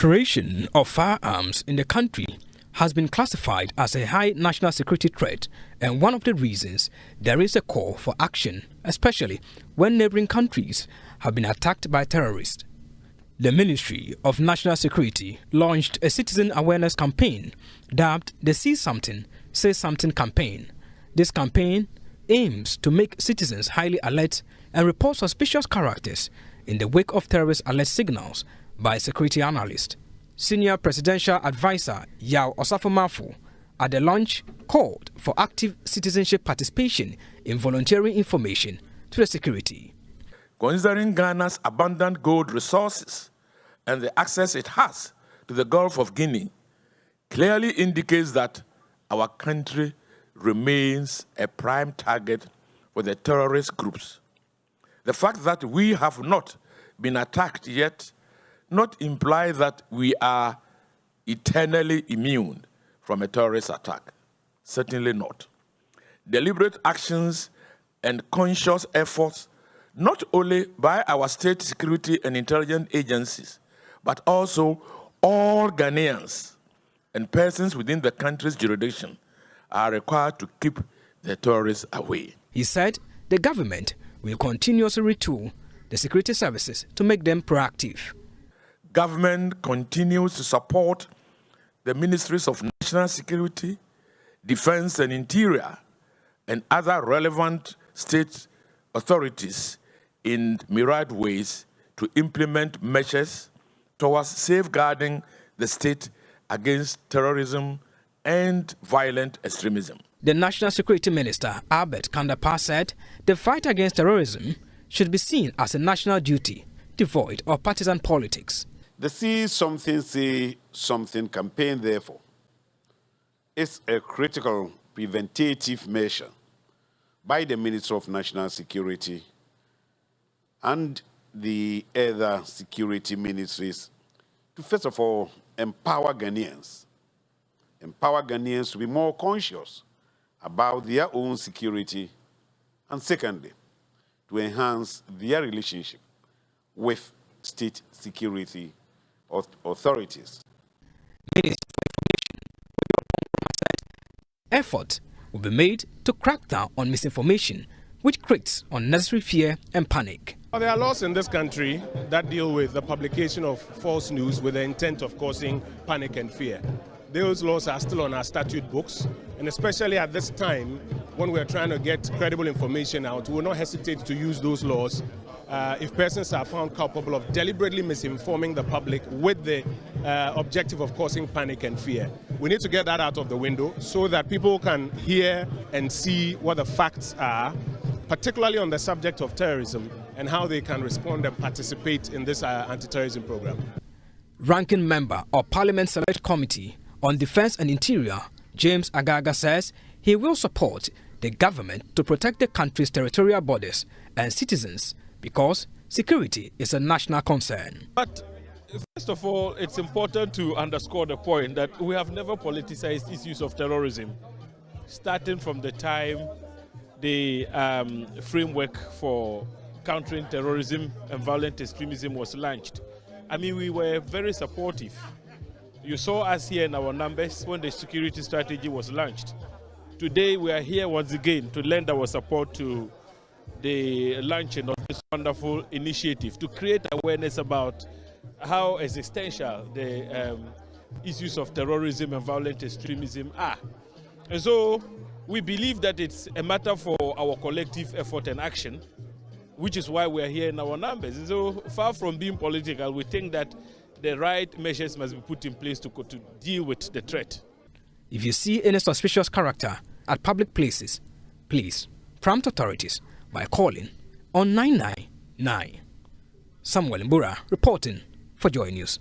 Creation of firearms in the country has been classified as a high national security threat, and one of the reasons there is a call for action, especially when neighboring countries have been attacked by terrorists. The Ministry of National Security launched a citizen awareness campaign dubbed the See Something, Say Something campaign. This campaign aims to make citizens highly alert and report suspicious characters in the wake of terrorist alert signals by security analysts. Senior Presidential Advisor Osafo Maafo at the launch called for active citizenship participation in volunteering information to the security. Considering Ghana's abundant gold resources and the access it has to the Gulf of Guinea, clearly indicates that our country remains a prime target for the terrorist groups. The fact that we have not been attacked yet not imply that we are eternally immune from a terrorist attack. Certainly not. Deliberate actions and conscious efforts, not only by our state security and intelligence agencies, but also all Ghanaians and persons within the country's jurisdiction, are required to keep the terrorists away. He said the government will continuously retool the security services to make them proactive. Government continues to support the Ministries of National Security, Defense and Interior, and other relevant state authorities in myriad ways to implement measures towards safeguarding the state against terrorism and violent extremism. The National Security Minister, Albert Kandapa, said the fight against terrorism should be seen as a national duty, devoid of partisan politics. The See Something, Say Something campaign, therefore, is a critical preventative measure by the Ministry of National Security and the other security ministries to, first of all, empower Ghanaians to be more conscious about their own security, and secondly, to enhance their relationship with state security authorities. Effort will be made to crack down on misinformation, which creates unnecessary fear and panic. There are laws in this country that deal with the publication of false news with the intent of causing panic and fear. Those laws are still on our statute books, and especially at this time when we are trying to get credible information out, we will not hesitate to use those laws if persons are found culpable of deliberately misinforming the public with the objective of causing panic and fear. We need to get that out of the window so that people can hear and see what the facts are, particularly on the subject of terrorism, and how they can respond and participate in this anti-terrorism program. Ranking member of Parliament Select Committee on Defense and Interior, James Agaga, says he will support the government to protect the country's territorial borders and citizens because security is a national concern. But first of all, it's important to underscore the point that we have never politicized issues of terrorism, starting from the time the framework for countering terrorism and violent extremism was launched. I mean, we were very supportive. You saw us here in our numbers when the security strategy was launched. Today, we are here once again to lend our support to the launching of this wonderful initiative to create awareness about how existential the issues of terrorism and violent extremism are. And so we believe that it's a matter for our collective effort and action, which is why we are here in our numbers. And so far from being political, we think that the right measures must be put in place to deal with the threat. If you see any suspicious character at public places, please prompt authorities by calling on 999. Samuel Mbura reporting for Joy News.